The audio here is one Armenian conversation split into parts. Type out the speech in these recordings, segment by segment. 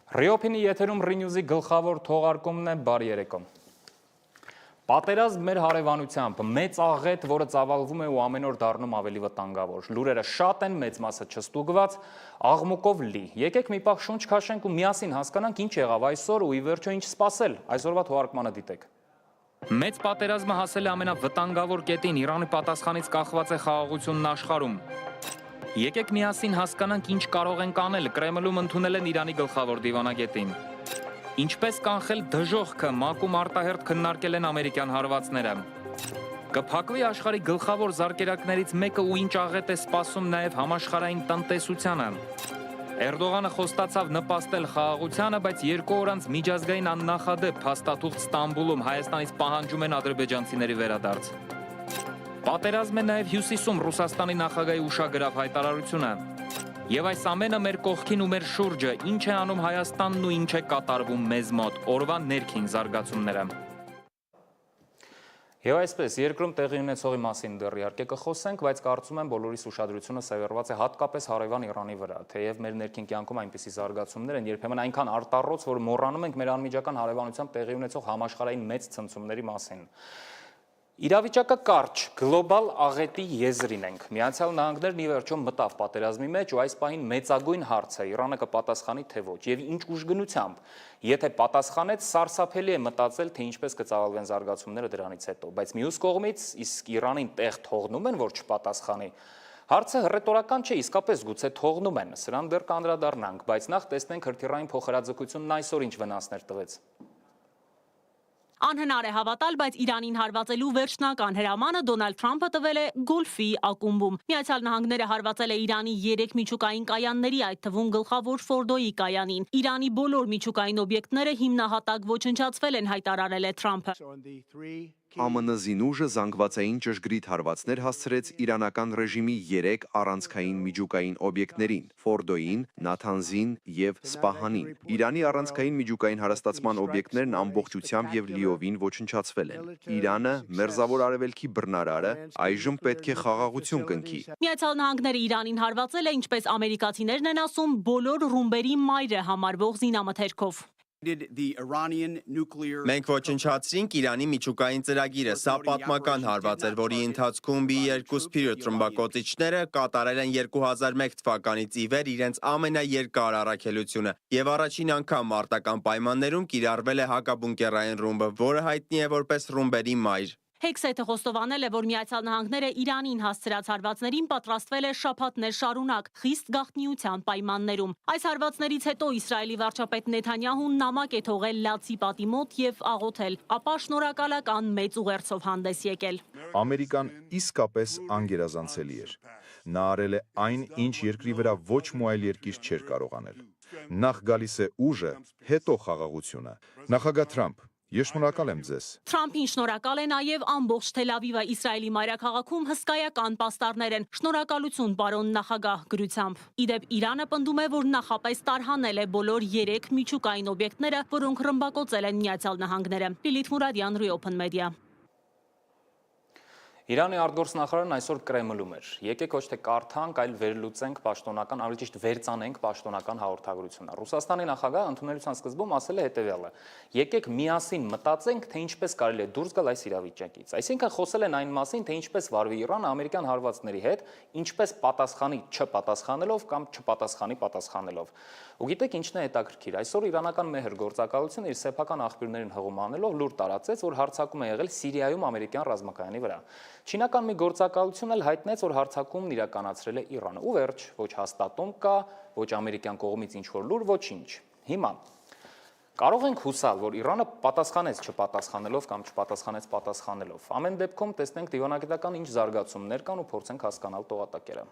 Ռիոփինի եթերում Ռինյուզի գլխավոր թողարկումն է բարի երեկո։ Պատերազմ մեր հարևանությամբ, մեծ աղետ, որը ծավալվում է ու ամեն օր դառնում ավելի վտանգավոր։ Լուրերը շատ են, մեծ մասը չստուգված, աղմուկով լի։ Եկեք մի պահ շունչ քաշենք ու միասին հասկանանք ինչ եղավ այսօր ու ի վերջո ինչ սպասել։ Այսօրվա թողարկմանը դիտեք։ Մեծ պատերազմը հասել է ամենավտանգավոր կետին, Իրանի պատասխանից կախված է խաղաղությունն աշխարհում։ Եկեք միասին հասկանանք ինչ կարող ենք անել, Կրեմլում ընդունել են Իրանի գլխավոր դիվանագետին։ Ինչպես կանխել դժոխքը, ՄԱԿ-ում արտահերթ քննարկել են ամերիկյան հարվածները։ Կփակվի աշխարհի գլխավոր զարկերակներից մեկը ու ինչ աղետ է սպասում նաև համաշխարհային տնտեսությանը։ Էրդողանը խոստացավ նպաստել խաղաղությանը, բայց 2 օր անց միջազգային աննախադեպ փաստաթուղթ Ստամբուլում Հայաստանից պահանջում են ադրբեջանցիների վերադարձ։ Պատերազմ է նաև Հյուսիսում Ռուսաստանի նախագահի ուշագրավ հայտարարությունը։ Եվ այս ամենը մեր կողքին ու մեր շուրջը, ինչ է անում Հայաստանն ու ինչ է կատարվում մեզ մոտ, օրվա ներքին զարգացումները։ Եվ այսպես, երկրում տեղի ունեցողի մասին դեռ իհարկե կխոսենք, բայց կարծում եմ բոլորիս ուշադրությունը սևեռված է հատկապես հարևան Իրանի վրա, թեև մեր ներքին կյանքում այնպիսի զարգացումներ են երբեմն այնքան արտառոց, որ մոռանում ենք մեր անմիջական հարևանությամբ տեղի ունեցող համաշխարհային մեծ ցնցումների մասին։ Իրավիճակը կարճ, գլոբալ աղետի եզրին ենք։ Միացյալ Նահանգներն ի վերջո մտավ պատերազմի մեջ ու այս պահին մեծագույն հարց է Իրանը կպատասխանի թե ոչ եւ ինչ ուժգնությամբ։ Եթե պատասխանեց, սարսափելի է մտածել, թե ինչպես կծավալվեն զարգացումները դրանից հետո, բայց մյուս կողմից իսկ Իրանին տեղ թողնում են, որ չպատասխանի։ Հարցը հռետորական չէ, իսկապես գուցե թողնում են, սրան դեռ կանդրադառնանք, բայց նախ տեսնենք հրթիռային փոխհրաձգությունն այսօր ինչ վնասներ տվեց։ Անհնար է հավատալ, բայց Իրանին հարվածելու վերջնական հրամանը Դոնալդ Թրամփը տվել է Գոլֆի ակումբում։ Միացյալ Նահանգները հարվածել է Իրանի 3 միջուկային կայանների, այդ թվում գլխավոր Ֆորդոյի կայանին։ Իրանի բոլոր միջուկային օբյեկտները հիմնահատակ ոչնչացվել են, հայտարարել է Թրամփը։ ԱՄՆ զինուժը զանգվածային ճշգրիտ հարվածներ հասցրեց իրանական ռեժիմի 3 առանցքային միջուկային օբյեկտներին՝ Ֆորդոյին, Նաթանզին և Սպահանին։ Իրանի առանցքային միջուկային հարստացման օբյեկտներն ամբողջությամբ և լիովին ոչնչացվել են։ Իրանը, Մերձավոր Արևելքի բռնարարը, այժմ պետք է խաղաղություն կնքի։ Միացյալ Նահանգները Իրանին հարվածել է, ինչպես ամերիկացիներն են ասում, բոլոր ռումբերի մայրը համարվող զինամթերքով։ Մենք ոչնչացրինք Իրանի միջուկային ծրագիրը, սա պատմական հարված էր, որի ընթացքում B-2 Spirit ռմբակոծիչները կատարել են 2001 թվականից ի վեր իրենց ամենաերկար առաքելությունը և առաջին անգամ մարտական պայմաններում կիրառվել է հակաբունկերային ռումբը, որը հայտնի է որպես ռումբերի մայր։ Հեքսեթը խոստովանել է, որ Միացյալ Նահանգները Իրանին հասցրած հարվածներին պատրաստվել է շաբաթներ շարունակ, խիստ գաղտնիության պայմաններում։ Այս հարվածներից հետո Իսրայելի վարչապետ Նեթանյահուն նամակ է թողել Լացի պատի մոտ եւ աղոթել, ապա շնորհակալական մեծ ուղերձով հանդես եկել։ Ամերիկան իսկապես անգերազանցելի էր։ Նա արել է այն, ինչ երկրի վրա ոչ մի այլ երկիր չէր կարող անել։ Նախ գալիս է ուժը, հետո խաղաղությունը։ Նախագահ Թրամփ, ես շնորհակալ եմ ձեզ։ Թրամփին շնորհակալ է նաև ամբողջ Թել Ավիվը, Իսրայելի մայրաքաղաքում հսկայական պաստառներ են։ Շնորհակալություն, պարոն նախագահ գրությամբ։ Իդեպ Իրանը պնդում է, որ նախապես տարհանել է բոլոր 3 միջուկային օբյեկտները, որոնք ռմբակոծել են Միացյալ Նահանգները։ Լիլիթ Մուրադյան, Open Media։ Իրանի արտգործնախարարն այսօր Կրեմլում էր։ Եկեք ոչ թե կարդանք, այլ վերլուծենք պաշտոնական, ավելի ճիշտ վերծանենք պաշտոնական հաղորդագրությունը։ Ռուսաստանի նախագահը ընդունելության սկզբում ասել է հետևյալը. եկեք միասին մտածենք, թե ինչպես կարելի է դուրս գալ այս իրավիճակից։ Այսինքն խոսել են այն մասին, թե ինչպես վարվի Իրանը ամերիկյան հարվածների հետ, ինչպես պատասխանի չպատասխանելով կամ չպատասխանի պատասխանելով։ Ու գիտեք ինչն է հետաքրքիր, այսօր իրանական մեհր գործակալությունը իր սեփական աղբյուրներին հղում անելով լուր տարածեց, որ հարձակում է եղել Սիրիայում ամերիկյան ռազմակայանի վրա։ Չինական մի գործակալություն էլ հայտնեց, որ հարձակումն իրականացրել է Իրանը։ Ու վերջ, ոչ հաստատում կա, ոչ ամերիկյան կողմից ինչ-որ լուր, ոչինչ։ Հիմա կարող ենք հուսալ, որ Իրանը պատասխանեց չպատասխանելով կամ չպատասխանեց պատասխանելով։ Ամեն դեպքում տեսնենք դիվանագիտական ինչ զարգացումներ կան ու փորձենք հասկանալ տողատակերը։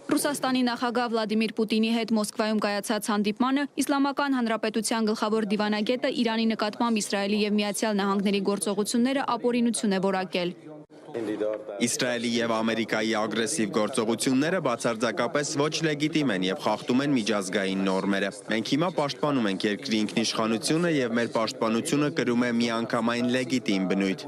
Ռուսաստանի նախագահ Վլադիմիր Պուտինի հետ Մոսկվայում կայացած հանդիպմանը Իսլամական Հանրապետության գլխավոր դիվանագետը Իրանի նկատմամբ Իսրայելի և Միացյալ Նահանգների գործողությունները ապօրինություն է որակել։ Իսրայելի և Ամերիկայի ագրեսիվ գործողությունները բացարձակապես ոչ լեգիտիմ են և խախտում են միջազգային նորմերը։ Մենք հիմա պաշտպանում ենք երկրի ինքնիշխանությունը և մեր պաշտպանությունը կրում է միանգամայն լեգիտիմ բնույթ։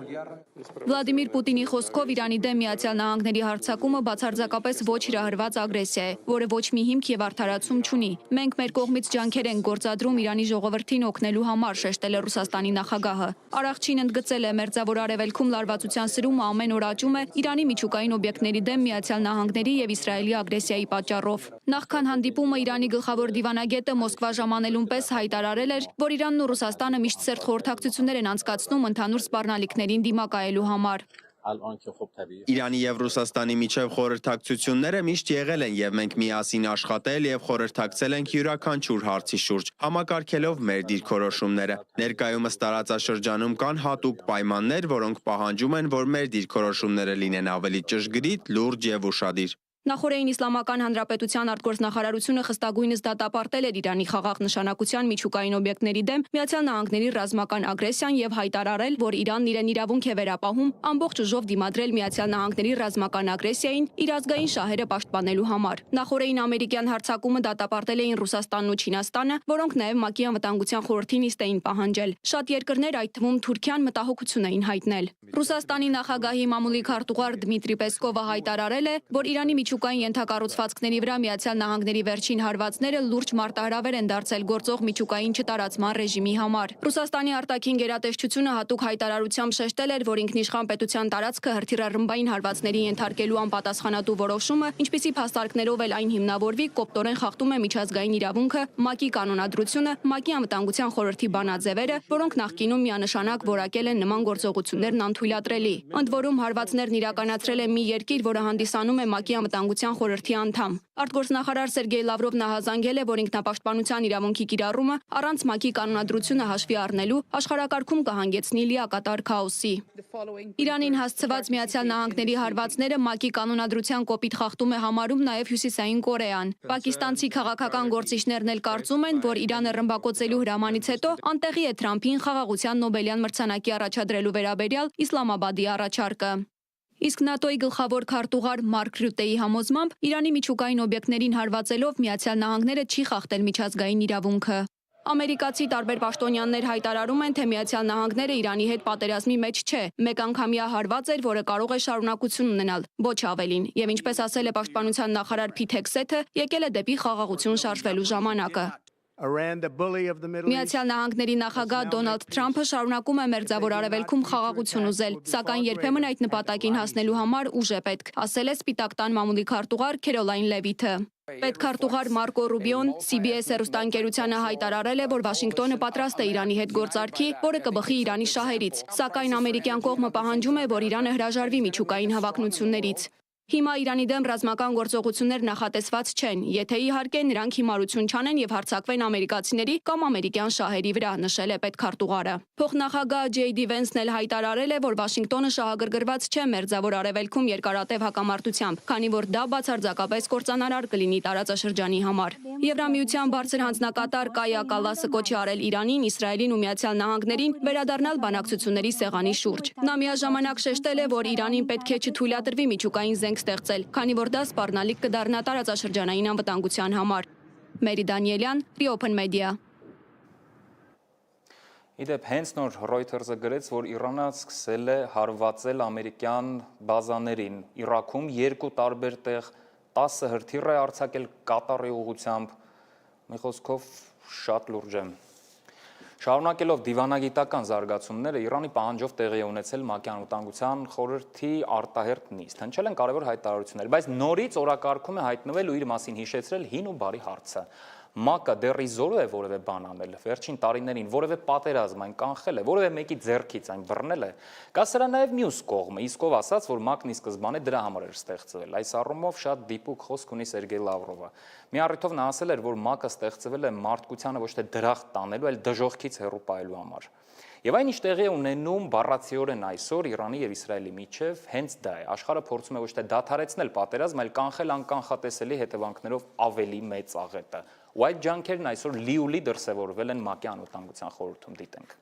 Վլադիմիր Պուտինի խոսքով Իրանի դեմ Միացյալ Նահանգների հարձակումը բացարձակապես ոչ հրահրված ագրեսիա է, որը ոչ մի հիմք եւ արդարացում չունի։ Մենք մեր կողմից ջանքեր ենք գործադրում Իրանի ժողովրդին օգնելու համար, շեշտել է Ռուսաստանի նախագահը։ Արաղչին ընդգծել է, մերձավոր արևելքում լարվածության սրումը ամեն օր աճում է Իրանի միջուկային օբյեկտների դեմ Միացյալ Նահանգների եւ Իսրայելի ագրեսիայի պատճառով։ Նախքան հանդիպումը Իրանի գլխավոր դիվանագետը Մոսկվա ժամանելուն պես հայտարարել էր, որ Իրանն ու Ռուսաստանը միշտ սերտ խորհրդակցություններ են անցկացնում ընդհանուր սպառնալիքներին դիմակայելու համար։ Իրանի եւ Ռուսաստանի միջև խորհրդակցությունները միշտ եղել են եւ մենք միասին աշխատել եւ խորհրդակցել ենք յուրաքանչյուր հարցի շուրջ, համակարգելով մեր դիրքորոշումները։ Ներկայումս տարածաշրջանում կան հատուկ պայմաններ, որոնք պահանջում են, որ մեր դիրքորոշումները լինեն ավելի ճշգրիտ, լուրջ եւ ուշադիր։ Նախորդին Իսլամական Հանրապետության արտգործնախարարությունը խստագույնս դատապարտել էր Իրանի խաղաղ նշանակության միջուկային օբյեկտների դեմ Միացյալ Նահանգների ռազմական ագրեսիան եւ հայտարարել, որ Իրանն իրեն իրավունք է վերապահում ամբողջ ուժով դիմադրել Միացյալ Նահանգների ռազմական ագրեսիային իր ազգային շահերը պաշտպանելու համար։ Նախորդին ամերիկյան հարձակումը դատապարտել էին Ռուսաստանն ու Չինաստանը, որոնք նաեւ ՄԱԿ-ի անվտանգության խորհրդին իսկ էին պահանջել։ Շատ երկրներ, այդ թվում Թուրքիան, մտահոգություն էին հայտնել։ Ռուսաստանի նախագահի մամուլի քարտուղար Դմիտրի Պեսկովը հայտարարել է, որ Իրանի միջուկային ենթակառուցվածքների վրա Միացյալ Նահանգների վերջին հարվածները լուրջ մարտահրավեր են դարձել գործող միջուկային չտարածման ռեժիմի համար։ Ռուսաստանի արտաքին գերատեսչությունը հատուկ հայտարարությամբ շեշտել էր, որ ինքնիշխան պետության տարածքը հրթիռառմբային հարվածների ենթարկելու անպատասխանատու որոշումը, ինչպիսի փաստարկներով էլ այն հիմնավորվի, կոպտորեն խախտում է միջազգային իրավունքը, ՄԱԿ-ի կանոնադրությունը, ՄԱԿ-ի անվտանգության խորհրդի բանաձևերը, որոնք նախկինում միանշանակ որակել են նման գործողություններն անթույլատրելի։ Ընդ որում հարվածներն իրականացրել է մի երկիր, որը հանդիսանում է ՄԱԿ-ի անվտանգության խորհրդի անդամ։ Արտգործնախարար Սերգեյ Լավրովն հազանգել է, որ ինքնապաշտպանության իրավունքի կիրառումը առանց ՄԱԿ-ի կանոնադրությունը հաշվի առնելու աշխարհակարգում կհանգեցնի լիակատար քաոսի։ Իրանին հասցված Միացյալ Նահանգների հարվածները ՄԱԿ-ի կանոնադրության կոպիտ խախտում է համարում նաև Հյուսիսային Կորեան։ Պակիստանցի քաղաքական գործիչներն էլ կարծում են, որ Իրանը ռմբակոծելու հրամանից հետո անտեղի է Թրամփին խաղաղության Նոբելյան մրցանակի առաջադրելու վերաբերյալ Իսլամաբադի առաջարկը։ Իսկ ՆԱՏՕ-ի գլխավոր քարտուղար Մարկ Ռյուտեի համոզմամբ Իրանի միջուկային օբյեկտներին հարվածելով Միացյալ Նահանգները չի խախտել միջազգային իրավունքը։ Ամերիկացի տարբեր պաշտոնյաներ հայտարարում են, թե Միացյալ Նահանգները Իրանի հետ պատերազմի մեջ չէ, մեկ անգամյա հարված էր, որը կարող է շարունակություն ունենալ, ոչ ավելին, եւ ինչպես ասել է պաշտպանության նախարար Փիթ Հեքսեթը, եկել է դեպի խաղաղություն շարժվելու ժամանակը։ Միացյալ Նահանգների նախագահ Դոնալդ Թրամփը շարունակում է մերձավոր արևելքում խաղաղություն ուզել, սակայն երբեմն այդ նպատակին հասնելու համար ուժ է պետք, ասել է Սպիտակ տան մամուլի քարտուղար Քերոլայն Լևիթը։ Պետքարտուղար Մարկո Ռուբիոն CBS հեռուստաընկերությանը հայտարարել է, որ Վաշինգտոնը պատրաստ է Իրանի հետ գործարքի, որը կբխի Իրանի շահերից, սակայն ամերիկյան կողմը պահանջում է, որ Իրանը հրաժարվի միջուկային հավակնություններից։ Հիմա Իրանի դեմ ռազմական գործողություններ նախատեսված չեն, եթե իհարկե նրանք հիմարություն չանեն եւ հարձակվեն ամերիկացիների կամ ամերիկյան շահերի վրա, նշել է պետքարտուղարը։ Փոխնախագահ Ջեյ Վենսն էլ հայտարարել է, որ Վաշինգտոնը շահագրգռված չէ մերձավոր արևելքում երկարատև հակամարտությամբ, քանի որ դա բացարձակապես կործանարար կլինի տարածաշրջանի համար։ Եվրամիության բարձր հանձնակատար Կայա Կալասը կոչ է արել Իրանին, Իսրայելին ու Միացյալ Նահանգներին վերադառնալ բանակցությունների սեղանի շուրջ։ Նա միաժամանակ շեշտել է, որ Իրանին պետք է չթույլատրվի միջուկային զենք ստեղծել, քանի որ դա սպառնալիք կդառնա տարածաշրջանային անվտանգության համար։ Մերի Դանիելյան, Reopen Media։ Իդեպ հենց նոր Reuters-ը գրեց, որ Իրանը սկսել է հարվածել ամերիկյան բազաներին Իրաքում երկու տարբեր տեղ 10 հրթիռ է արձակել Կատարի ուղղությամբ, մի խոսքով շատ լուրջ է։ Շարունակելով դիվանագիտական զարգացումները, Իրանի պահանջով տեղի է ունեցել ՄԱԿ-ի անվտանգության խորհրդի արտահերթ նիստ։ Հնչել են կարևոր հայտարարություններ, բայց նորից օրակարգում է հայտնվել ու իր մասին հիշեցրել հին ու բարի հարցը։ ՄԱԿ-ը դեռ իզորու է որևէ բան անել, վերջին տարիներին որևէ պատերազմ այն կանխել է, որևէ մեկի ձեռքից այն բռնել է։ Կա սրա նաև մյուս կողմը, իսկ ով ասաց, որ ՄԱԿ-ն ի սկզբանե դրա համար էր ստեղծվել։ Այս առումով շատ դիպուկ խոսք ունի Սերգեյ Լավրովը։ Մի առիթով նա ասել էր, որ ՄԱԿ-ը ստեղծվել է մարդկությանը ոչ թե դրախտ տանելու, այլ դժոխքից հեռու պահելու համար։ Եվ այն ինչ տեղի է ունենում բառացիորեն այսօր Իրանի եւ Իսրայելի միջև հենց դա է։ Աշխարհը փորձում է ոչ թե դադարեցնել պատերազմ, այլ կանխել անկանխատեսելի հետևանքներով ավելի մեծ աղետը։ Ու այդ ջանքերն այսօր լիուլի դրսևորվել են ՄԱԿ-ի անվտանգության խորհրդում, դիտենք։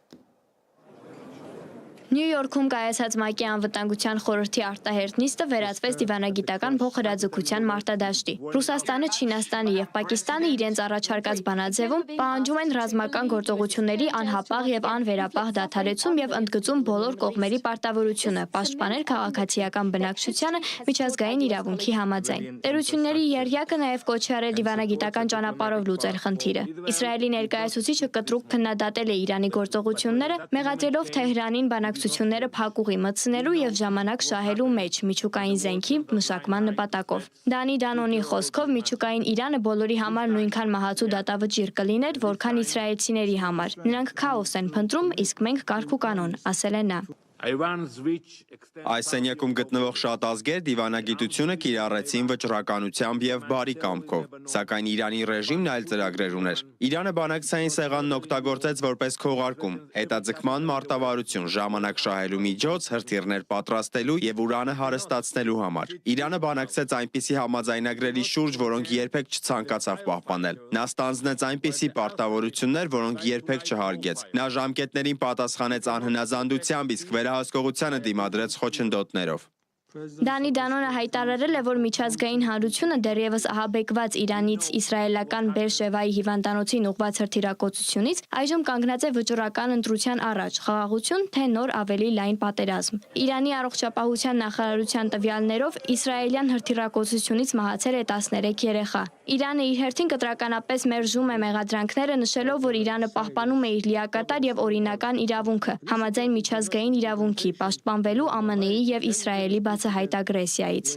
Նյու Յորքում կայացած ՄԱԿ-ի անվտանգության խորհրդի արտահերթ նիստը վերածվեց դիվանագիտական փոխհրաձգության մարտադաշտի։ Ռուսաստանը, Չինաստանը եւ Պակիստանը իրենց առաջարկած բանաձևում պահանջում են ռազմական գործողությունների անհապաղ եւ անվերապահ դադարեցում եւ ընդգծում բոլոր կողմերի պարտավորությունը պաշտպանել քաղաքացիական բնակչությանը միջազգային իրավունքի համաձայն։ Տերությունների երյակը նաեւ կոչ է արել դիվանագիտական ճանապարհով լուծել խնդիրը։ Իսրայելի ներկայացուցիչը կտրուկ քննադատել է Իրանի գործողությունները, մեղադրելով Թեհրանին բանակցությունները փակուղի մտցնելու եւ ժամանակ շահելու մեջ միջուկային զենքի մշակման նպատակով։ Դանի Դանոնի խոսքով միջուկային Իրանը բոլորի համար նույնքան մահացու դատավճիռ կլիներ, որքան իսրայելցիների համար։ Նրանք քաոս են փնտրում, իսկ մենք կարգ ու կանոն, ասել է նա։ Այս սենյակում գտնվող շատ ազգեր դիվանագիտությունը կիրառեցին վճռականությամբ եւ բարի կամքով, սակայն Իրանի ռեժիմն այլ ծրագրեր ուներ։ Իրանը բանակցային սեղանն օգտագործեց որպես քողարկում, հետաձգման մարտավարություն, ժամանակ շահելու միջոց, հրթիռներ պատրաստելու եւ ուրանը հարստացնելու համար։ Իրանը բանակցեց այնպիսի համաձայնագրերի շուրջ, որոնք երբեք չցանկացավ պահպանել։ Նա ստանձնեց այնպիսի պարտավորություններ, որոնք երբեք չհարգեց։ Նա ժամկետներին պատասխանեց անհնազանդությամբ, իսկ վերահսկողությանը դիմադրեց խոչընդոտներով։ Դանի Դանոնը հայտարարել է, որ միջազգային հանրությունը դեռևս ահաբեկված Իրանից իսրայելական Բերշևայի հիվանդանոցին ուղղված հրթիռակոծությունից այժմ կանգնած է վճռական ընտրության առաջ՝ խաղաղություն, թե նոր ավելի լայն պատերազմ։ Իրանի առողջապահության նախարարության տվյալներով իսրայելյան հրթիռակոծությունից մահացել է 13 երեխա։ Իրանը իր հերթին կտրականապես մերժում է մեղադրանքները, նշելով, որ Իրանը պահպանում է իր լիակատար եւ օրինական իրավունքը, համաձայն միջազգային իրավունքի, պաշտպանվելու ԱՄՆ-ի եւ Իսրայելի բացահայտ ագրեսիայից։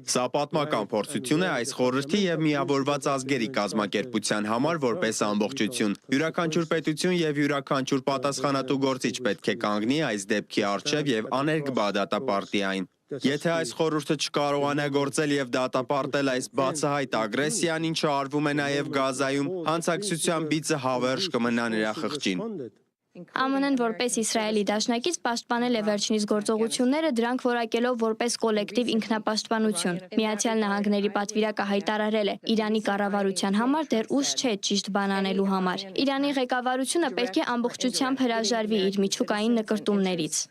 Սա պատմական փորձություն է այս խորհրդի եւ միավորված ազգերի կազմակերպության համար որպես ամբողջություն։ Յուրաքանչյուր պետություն եւ յուրաքանչյուր պատասխանատու գործիչ պետք է կանգնի այս դեպքի առջեւ եւ աներկբա դատապարտի այն։ Եթե այս խորհուրդը չկարողանա գործել եւ դատապարտել այս բացահայտ ագրեսիան, ինչը արվում է նաեւ Գազայում, հանցակցության բիծը հավերժ կմնա նրա խղճին։ ԱՄՆ-ն որպես Իսրայելի դաշնակից պաշտպանել է վերջինիս գործողությունները, դրանք որակելով որպես կոլեկտիվ ինքնապաշտպանություն։ Միացյալ Նահանգների պատվիրակը հայտարարել է. Իրանի կառավարության համար դեռ ուշ չէ ճիշտ բան անելու համար։ Իրանի ղեկավարությունը պետք է ամբողջությամբ հրաժարվի իր միջուկային նկրտումներից։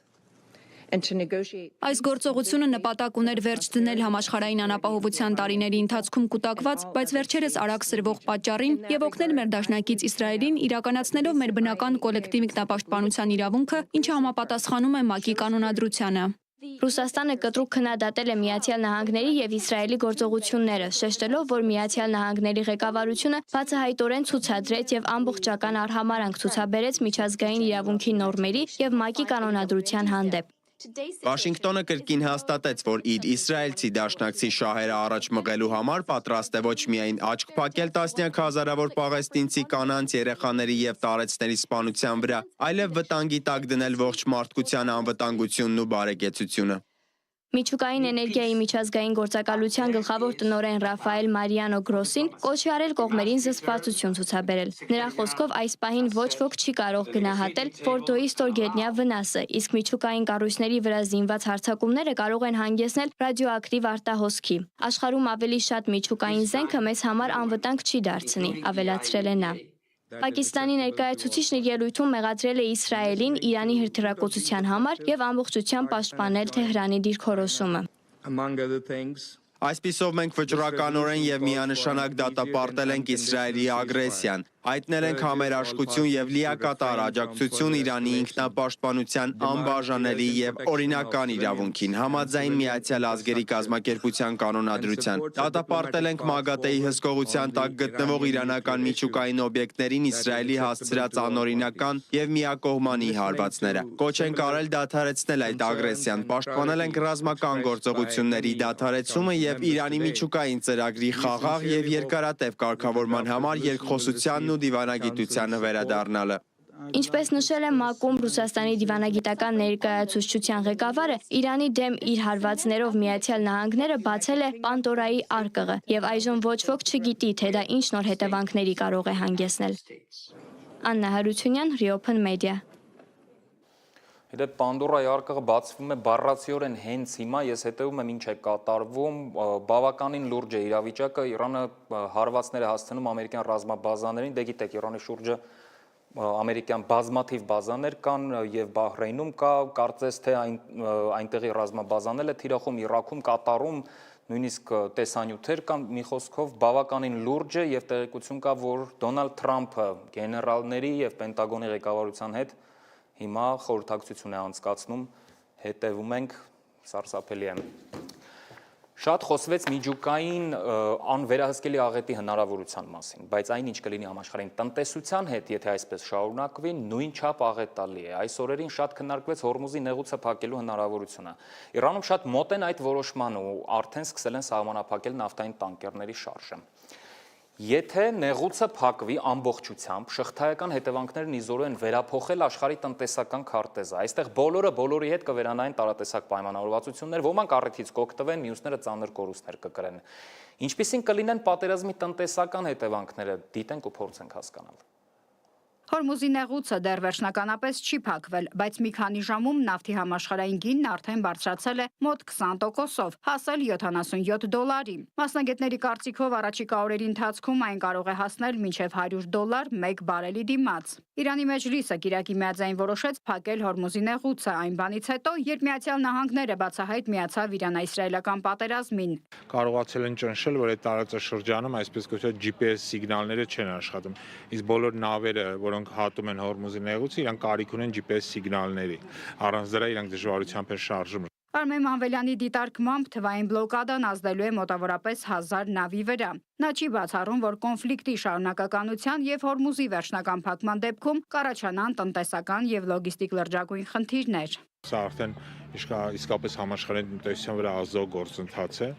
Այս գործողությունը նպատակ ուներ վերջ դնել համաշխարհային անապահովության տարիների ընթացքում կուտակված, բայց վերջերս արագ սրվող պատճառին եւ օգնել մեր դաշնակից Իսրայելին իրականացնելով մեր բնական կոլեկտիվ ինքնապաշտպանության իրավունքը, ինչը համապատասխանում է ՄԱԿ-ի կանոնադրությանը։ Ռուսաստանը կտրուկ քննադատել է Միացյալ Նահանգների եւ Իսրայելի գործողությունները, շեշտելով, որ Միացյալ Նահանգների ղեկավարությունը բացահայտորեն ցուցադրեց եւ ամբողջական արհամարհանք ցուցաբերեց միջազգային իրավունքի նորմերի եւ ՄԱԿ-ի կանոնադրության հանդեպ։ Վաշինգտոնը կրկին հաստատեց, որ իր իսրայելցի դաշնակցի շահերը առաջ մղելու համար պատրաստ է ոչ միայն աչք փակել տասնյակ հազարավոր պաղեստինցի կանանց, երեխաների եւ տարեցների սպանության վրա, այլև վտանգի տակ դնել ողջ մարդկության անվտանգությունն ու բարեկեցությունը։ Միջուկային էներգիայի միջազգային գործակալության գլխավոր տնօրեն Ռաֆայել Մարիանո Գրոսին կոչ է արել կողմերին զսպվածություն ցուցաբերել։ Նրա խոսքով այս պահին ոչ ոք չի կարող գնահատել Ֆորդոյի ստորգետնյա վնասը, իսկ միջուկային կառույցների վրա զինված հարձակումները կարող են հանգեցնել ռադիոակտիվ արտահոսքի։ Աշխարհում ավելի շատ միջուկային զենքը մեզ համար անվտանգ չի դարձնի, ավելացրել է նա։ Պակիստանի ներկայացուցիչն իր ելույթում մեղադրել է Իսրայելին Իրանի հրթիռակոծության համար եւ ամբողջությամբ պաշտպանել Թեհրանի դիրքորոշումը։ Այսպիսով մենք վճռականորեն եւ միանշանակ դատապարտել ենք Իսրայելի ագրեսիան, հայտնել ենք համերաշխություն եւ լիակատար աջակցություն Իրանի ինքնապաշտպանության անբաժանելի եւ օրինական իրավունքին, համաձայն Միացյալ Ազգերի կազմակերպության կանոնադրության։ Դատապարտել ենք ՄԱԳԱՏԷ-ի հսկողության տակ գտնվող իրանական միջուկային օբյեկտներին Իսրայելի հասցրած անօրինական եւ միակողմանի հարվածները։ Կոչ ենք արել դադարեցնել այդ ագրեսիան, պաշտպանել ենք ռազմական գործողությունների դադարեցումը եւ Իրանի միջուկային ծրագրի խաղաղ եւ երկարատև կարգավորման համար երկխոսությանն ու դիվանագիտությանը վերադառնալը։ Ինչպես նշել է ՄԱԿ-ում Ռուսաստանի դիվանագիտական ներկայացուցչության ղեկավարը, Իրանի դեմ իր հարվածներով Միացյալ Նահանգները բացել է Պանդորայի արկղը եւ այժմ ոչ ոք չգիտի, թե դա ինչ նոր հետևանքների կարող է հանգեցնել։ Աննա Հարությունյան, Reopen Media։ Հետո Պանդորայի արկղը բացվում է բառացիորեն հենց հիմա, ես հետևում եմ ինչ է կատարվում, բավականին լուրջ է իրավիճակը, Իրանը հարվածներ է հասցնում ամերիկյան ռազմաբազաներին, դե գիտեք, Իրանի շուրջը ամերիկյան բազմաթիվ բազաներ կան եւ Բահրեյնում կա, կարծես թե այնտեղի ռազմաբազանել է թիրախում, Իրաքում, Կատարում, նույնիսկ տեսանյութեր կան, մի խոսքով բավականին լուրջ է եւ տեղեկություն կա, որ Դոնալդ Թրամփը գեներալների եւ Պենտագոնի ղեկավարության հետ հիմա խորհրդակցություն է անցկացնում, հետևում ենք, սարսափելի է։ Շատ խոսվեց միջուկային անվերահսկելի աղետի հնարավորության մասին, բայց այն ինչ կլինի համաշխարհային տնտեսության հետ, եթե այսպես շարունակվի, նույն չափ աղետալի է։ Այս օրերին շատ քննարկվեց Հորմուզի նեղուցը փակելու հնարավորությունը։ Իրանում շատ մոտ են այդ որոշմանը ու արդեն սկսել են սահմանափակել նավթային տանկերների շարժը։ Եթե նեղուցը փակվի ամբողջությամբ, շղթայական հետևանքներն իզորու են վերափոխել աշխարհի տնտեսական քարտեզը։ Այստեղ բոլորի հետ կվերանային տարատեսակ պայմանավորվածություններ, ոմանք առիթից կօգտվեն, մյուսները ծանր կորուստներ կկրեն։ Ինչպիսին կլինեն պատերազմի տնտեսական հետևանքները, դիտենք ու փորձենք հասկանալ։ Հորմուզի նեղուցը դեռ վերջնականապես չի փակվել, բայց մի քանի ժամում նավթի համաշխարհային գինն արդեն բարձրացել է մոտ 20%-ով, հասել $77։ Մասնագետների կարծիքով առաջիկա օրերի ընթացքում այն կարող է հասնել մինչև $100 մեկ բարելի դիմաց։ Իրանի մեջլիսը Կիրակի միաձայն որոշեց փակել Հորմուզի նեղուցը այն բանից հետո, երբ Միացյալ Նահանգները բացահայտ միացավ Իրան-իսրայելական պատերազմին։ Կարողացել են ճնշել, որ այդ տարածաշրջանում այսպես կոչված GPS սիգնալները չեն աշխատում։ Իսկ բոլոր նավերը, որոնք հատում են Հորմուզի նեղուցը, իրանք կարիք ունեն GPS սիգնալների։ Առանց դրա իրանք դժվարությամբ են շարժում։ Արմեն Մանվելյանի դիտարկմամբ թվային բլոկադան ազդելու է մոտավորապես 1000 նավի վրա։ Նա չի բացառում, որ կոնֆլիկտի շարունակականության եւ Հորմուզի վերջնական փակման դեպքում կառաջանան տնտեսական եւ լոգիստիկ լրջագույն խնդիրներ։ Սա արդեն իսկապես համաշխարհային տնտեսության վրա ազդող գործընթաց է։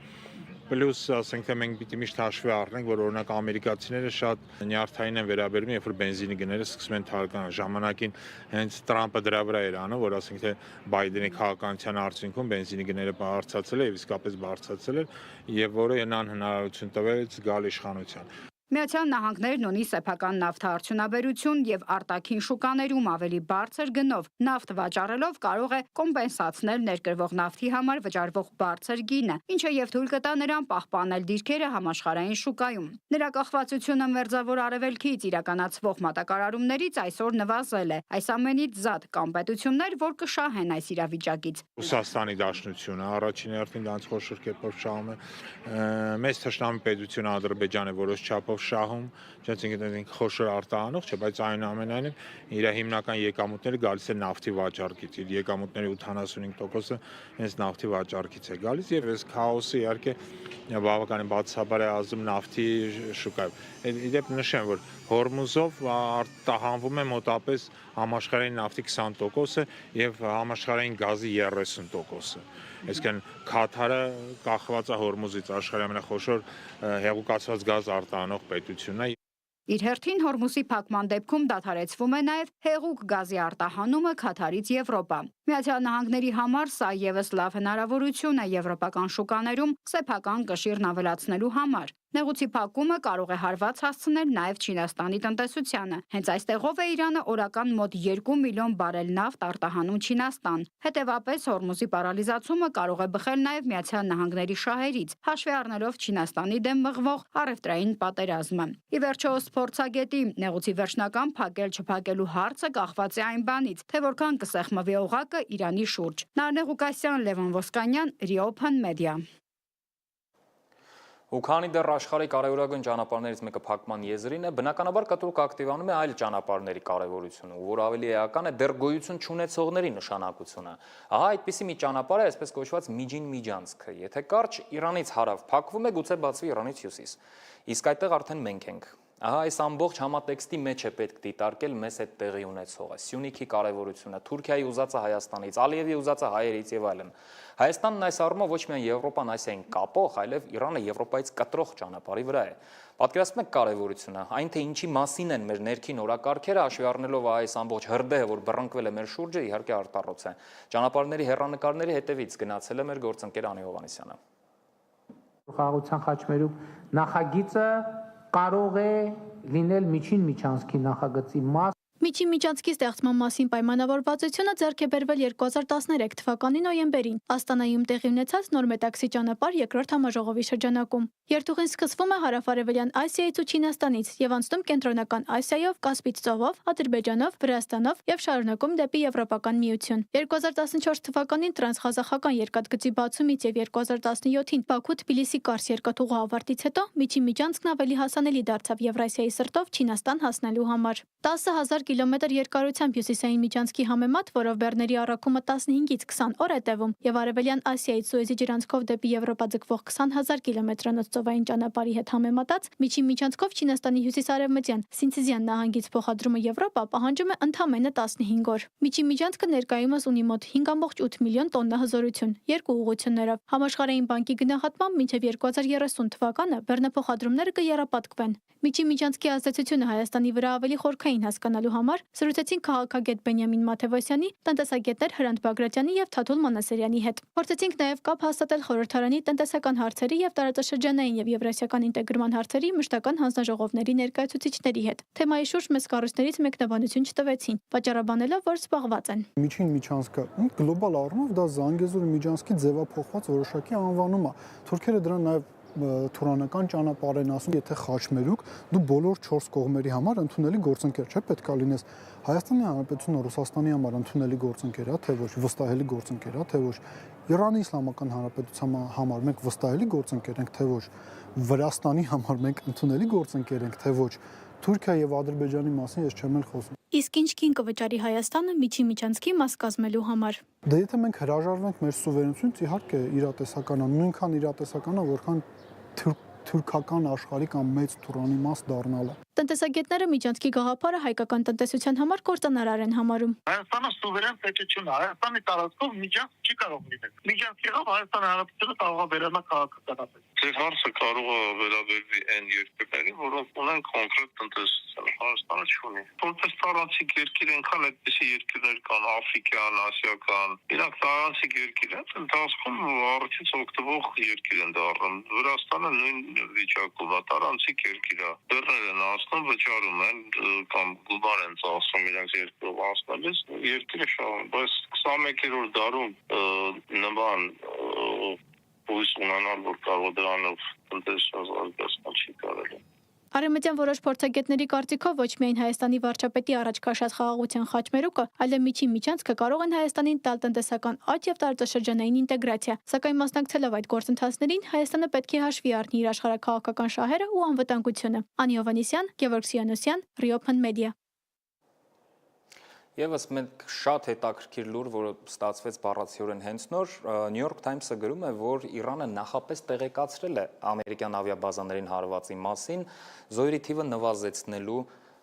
Պլյուս ասենք թե մենք պիտի միշտ հաշվի առնենք, որ օրինակ ամերիկացիները շատ նյարդային են վերաբերվում, երբ որ բենզինի գները սկսում են թարկանալ։ Ժամանակին հենց Տրամփը դրա վրա էր անում, որ ասենք թե Բայդենի քաղաքականության արդյունքում բենզինի գները բարձրացել է եւ իսկապես բարձրացել էր, եւ որը նրան հնարավորություն տվեց գալ իշխանության։ Միացյալ Նահանգներն ունի սեփական նավթարդյունաբերություն եւ արտաքին շուկաներում ավելի բարձր գնով նավթ վաճառելով կարող է կոմպենսացնել ներկրվող նավթի համար վճարվող բարձր գինը, ինչը եւ թույլ կտա նրան պահպանել դիրքերը համաշխարհային շուկայում։ Նրա կախվածությունը մերձավոր արևելքից իրականացվող մատակարարումներից այսօր նվազել է։ Այս ամենից զատ կան պետություններ, որ կշահեն այս իրավիճակից։ Ռուսաստանի Դաշնությունը առաջին հերթին դրանց խոշոր կերպով շահում է։ Մեծ թշնամի պետությունը Ադրբեջանը որոշ չափով շահում, չենք խոշոր արտահանող չէ, բայց այնուամենայնիվ իր հիմնական եկամուտները գալիս է նավթի վաճառքից։ Իր եկամուտների 85%-ը հենց նավթի վաճառքից է գալիս եւ այս քաոսը իհարկե բավականին բացաբար է ազդում նավթի շուկայում։ Իդեպ նշեմ, որ Հորմուզով արտահանվում է մոտապես համաշխարհային նավթի 20%-ը եւ համաշխարհային գազի 30%-ը։ Այսինքն Քաթարը կախված է Հորմուզից, աշխարհի ամենախոշոր հեղուկացված գազ արտահանող պետությունն է։ Իր հերթին Հորմուզի փակման դեպքում դադարեցվում է նաև հեղուկ գազի արտահանումը Քաթարից Եվրոպա։ Միացյալ Նահանգների համար սա եւս լավ հնարավորություն է եվրոպական շուկաներում սեփական կշիռն ավելացնելու համար։ Նեղուցի փակումը կարող է հարված հասցնել նաև Չինաստանի տնտեսությանը։ Հենց այստեղով է Իրանը օրական մոտ 2 միլիոն բարել նավթ արտահանում Չինաստան։ Հետևաբար Հորմուզի պարալիզացումը կարող է բխել նաև Միացյալ Նահանգների շահերից, հաշվի առնելով Չինաստանի դեմ մղվող առևտրային պատերազմը։ Ի վերջո փորձագետի նեղուցի վերջնական փակել-չփակելու հարցը կախված է այն բանից, թե որքան կսեղմվի օղակը Իրանի շուրջ։ Նարնե Ղուկասյան, Լևոն Ոսկանյան, Reopen Media։ Ու քանի դեռ աշխարհի կարևորագույն ճանապարհներից մեկը փակման եզրին է, բնականաբար կտրուկ ակտիվանում է այլ ճանապարհների կարևորությունը, որ ավելի էական է դեռ գոյություն չունեցողների նշանակությունը։ Ահա այդպիսի մի ճանապարհ է այսպես կոչված միջին միջանցքը։ Եթե կարճ Իրանից հարավ փակվում է, գուցե բացվի Իրանից հյուսիս։ Իսկ այդտեղ արդեն մենք ենք։ Ահա այս ամբողջ համատեքստի մեջ է պետք դիտարկել մեզ հետ տեղի ունեցողը, Սյունիքի կարևորությունը, Թուրքիայի ուզածը Հայաստանից, Ալիևի ուզածը հայերից եւ այլն։ Հայաստանն այս առումով ոչ միայն Եվրոպան Ասիային կապող, այլև Իրանը Եվրոպայից կտրող ճանապարհի վրա է։ Պատկերացնում եք կարևորությունը, այն թե ինչի մասին են մեր ներքին օրակարգերը, հաշվի առնելով այս ամբողջ հրդեհը, որ բռնկվել է մեր շուրջը, իհարկե արտառոց է։ Ճանապարհների հեռանկարների հետևից գնացել է մեր գործընկեր Անի Հովհաննիսյանը։ Խաղաղության խաչմերուկ նախագիծը կարող է լինել միջին միջանցքի նախագծի մաս։ Միջին միջանցքի ստեղծման մասին պայմանավորվածությունը ձեռք է բերվել 2013 թվականի նոյեմբերին Աստանայում տեղի ունեցած նոր մետաքսի ճանապարհ երկրորդ համաժողովի շրջանակում։ Երթուղին սկսվում է հարավարևելյան Ասիայից ու Չինաստանից եւ անցնում կենտրոնական Ասիայով, Կասպից ծովով, Ադրբեջանով, Վրաստանով եւ շարունակում դեպի Եվրոպական միություն։ 2014 թվականին տրանսղազախական երկաթգծի բացումից եւ 2017-ին Բաքու-Թբիլիսի Կարս երկաթուղու ավարտից հետո միջին միջանցքն ավելի հասանելի դարձավ Եվրասիայի սրտով Չինաստան հասնելու համար։ 10,000 կիլոմետր երկարությամբ հյուսիսային միջանցքի համեմատ, որով բեռների առաքումը 15-ից 20 օր է տևում, եւ արևելյան Ասիայից Սուեզի ջրանցքով դեպի Եվրոպա ձգվող 20,000 կիլոմետրանոց ծովային ճանապարհի հետ համեմատած, միջին միջանցքով Չինաստանի հյուսիսարևմտյան Սինցիզյան նահանգից փոխադրումը Եվրոպա պահանջում է ընդամենը 15 օր։ Միջին միջանցքը ներկայումս ունի մոտ 5,8 միլիոն տոննա հզորություն, երկու ուղղություններով։ Համաշխարհային բանկի գնահատմամբ մինչև 2030 թվականը բեռնափոխադրումները կեռապատկվեն։ Միջին միջանցքի ազդեցությունը Հայաստանի վրա ավելի խորքային հասկանալու համար զրուցեցին քաղաքագետ Բենյամին Մաթևոսյանի, տնտեսագետներ Հրանտ Բագրատյանի եւ Թաթուլ Մանասերյանի հետ։ Փորձեցինք նաեւ կապ հաստատել խորհրդարանի տնտեսական հարցերի եւ տարածաշրջանային եւ եվրասիական ինտեգրման հարցերի մշտական հանձնաժողովների ներկայացուցիչների հետ։ Թեմայի շուրջ մեծ կառույցներից մեկնաբանություն չտվեցին, պատճառաբանելով, որ սպաղված են։ Միջին միջանցքը գլոբալ առումով դա Զանգեզուրի միջանցքի ձևափոխված որոշակի անվանում է։ Թուրքերը դրան նաեւ թուրանական ճանապարհ են ասում, եթե խաչմերուկ դու բոլոր 4 կողմերի համար ընդունելի գործընկեր չէ, պետք է լինես Հայաստանի Հանրապետությունը Ռուսաստանի համար ընդունելի գործընկեր է, թե ոչ, վստահելի գործընկեր է, թե ոչ, Իրանի Իսլամական Հանրապետության համար մենք վստահելի գործընկեր ենք, թե ոչ, Վրաստանի համար մենք ընդունելի գործընկեր ենք, թե ոչ, Թուրքիա եւ Ադրբեջանի մասին ես չեմ էլ խոսում։ Իսկ ինչ կին կվճարի Հայաստանը միջին միջանցքի մաս կազմելու համար։ Դե եթե մենք հրաժարվենք մեր սուվերենությունից, իհարկե իրատեսական է, նույնքան իրատեսական է, որքան թուրքական աշխարհի կամ մեծ թուրանի մաս դառնալը։ Տնտեսագետները միջանցքի գաղափարը հայկական տնտեսության համար կործանարար են համարում։ Հայաստանը սուվերեն պետություն է, Հայաստանի տարածքով միջանցք չի կարող լինել։ Միջանցքով Հայաստանի Հանրապետությունը կարող է վերանալ քաղաքականապես։ Ձեր հարցը կարող է վերաբերվի այն երկրներին, որոնք ունեն կոնկրետ տնտեսություն, Հայաստանը չունի։ Որպես տարածիկ երկիր այնքան այդպիսի երկրներ կան, աֆրիկյան, ասիական, իրանք տարածիկ երկիր են, ընթացքում առաջից օգտվող երկիր են դառնում։ Վրաստանը նույն վիճակում է, տարածիկ երկիր է։ Դեռներ են ասում վճարում են կամ գումար են ծախսում իրենց երկրով անցնելիս երկիրը շահում, բայց 21-րդ դարում նման հույս ունենալ, որ կարող դրանով տնտեսության զարգացնել չի կարելի։ Արևմտյան որոշ փորձագետների կարծիքով ոչ միայն Հայաստանի վարչապետի առաջ քաշած խաղաղության խաչմերուկը, այլև միջին միջանցքը կարող են Հայաստանին տալ տնտեսական աճ եւ տարածաշրջանային ինտեգրացիա, սակայն մասնակցելով այդ գործընթացներին Հայաստանը պետք է հաշվի առնի իր աշխարհաքաղաքական շահերը ու անվտանգությունը։ Անի Հովհաննիսյան, Գևորգ Սիանոսյան, Ռիոփն մեդիա։ Եվս մենք շատ հետաքրքիր լուր, որը ստացվեց բառացիորեն հենց նոր, New York Times-ը գրում է, որ Իրանը նախապես տեղեկացրել է ամերիկյան ավիաբազաներին հարվածի մասին, զոհերի թիվը նվազեցնելու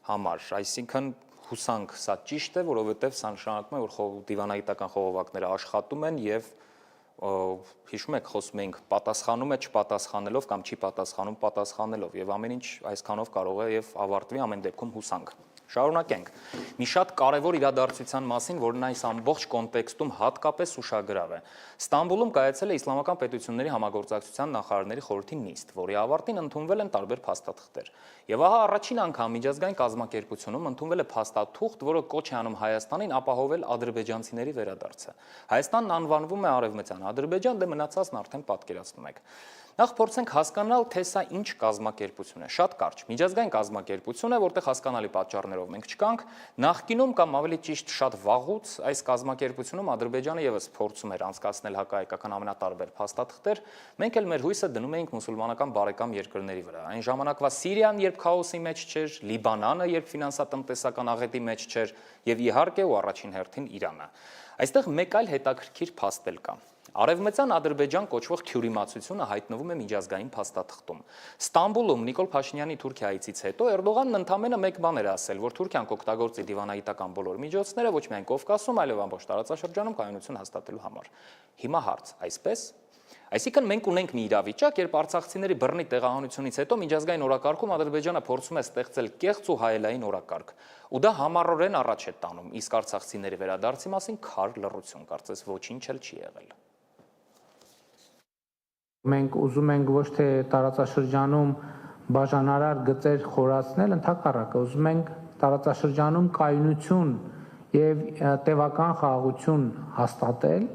համար, այսինքն հուսանք սա ճիշտ է, որովհետև սա նշանակում է, որ դիվանագիտական խողովակները աշխատում են եւ հիշում եք խոսում ենք պատասխանում է չպատասխանելով կամ չի պատասխանում պատասխանելով եւ ամեն ինչ այսքանով կարող է եւ ավարտվի ամեն դեպքում հուսանք։ Շարունակենք։ Մի շատ կարևոր իրադարձության մասին, որն այս ամբողջ կոնտեքստում հատկապես ուշագրավ է։ Ստամբուլում կայացել է Իսլամական պետությունների համագործակցության նախարարների խորհրդի նիստ, որի ավարտին ընդունվել են տարբեր փաստաթղթեր։ Եվ ահա առաջին անգամ միջազգային կազմակերպությունում ընդունվել է փաստաթուղթ, որը կոչ է անում Հայաստանին ապահովել ադրբեջանցիների վերադարձը։ Հայաստանն անվանվում է Արևմտյան Ադրբեջան, դե մնացածն արդեն պատկերացնում եք։ Նախ փորձենք հասկանալ, թե սա ինչ կազմակերպություն է։ Շատ կարճ։ Միջազգային կազմակերպություն է, որտեղ հասկանալի պատճառներով մենք չկանք։ Նախկինում կամ ավելի ճիշտ շատ վաղուց այս կազմակերպությունում Ադրբեջանը եւս փորձում էր անցկացնել հակահայկական ամենատարբեր փաստաթղթեր։ Մենք էլ մեր հույսը դնում էինք մուսուլմանական բարեկամ երկրների վրա։ Այն ժամանակվա Սիրիան, երբ քաոսի մեջ չէր, Լիբանանը, երբ ֆինանսատնտեսական աղետի մեջ չէր, եւ իհարկե ու առաջին հերթին Իրանը։ Այստեղ մեկ այլ հետաքրքիր փաստ էլ կա։ Արևմտյան Ադրբեջան կոչվող թյուրիմացությունը հայտնվում է միջազգային փաստաթղթում։ Ստամբուլում Նիկոլ Փաշինյանի Թուրքիայից հետո Էրդողանն ընդամենը մեկ բան էր ասել, որ Թուրքիան կօգտագործի դիվանագիտական բոլոր միջոցները ոչ միայն Կովկասում, այլև ամբողջ տարածաշրջանում կայունություն հաստատելու համար։ Հիմա հարց, այսպես։ Այսինքն մենք ունենք մի իրավիճակ, երբ արցախցիների բռնի տեղահանությունից հետո միջազգային օրակարգում Ադրբեջանը փորձում է ստեղծել կեղծ ու հայելային օրակարգ, ու դա համառորեն առաջ է տանում, իսկ արցախցիների վերադարձի մասին քար լռություն, կարծես ոչինչ էլ չի եղել։ Մենք ուզում ենք ոչ թե տարածաշրջանում բաժանարար գծեր խորացնել, ընդհակառակը ուզում ենք տարածաշրջանում կայունություն եւ տևական խաղաղություն հաստատել